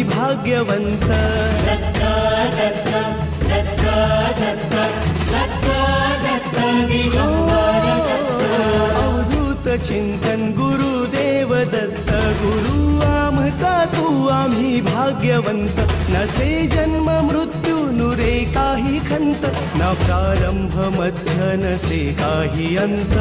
भाग्यवंत अवधूत चिंतन गुरुदेव दत्त गुरु आमचा तू आम्ही भाग्यवंत नसे जन्म मृत्यू नुरे काही खंत न प्रारंभ मध्य नसे काही अंत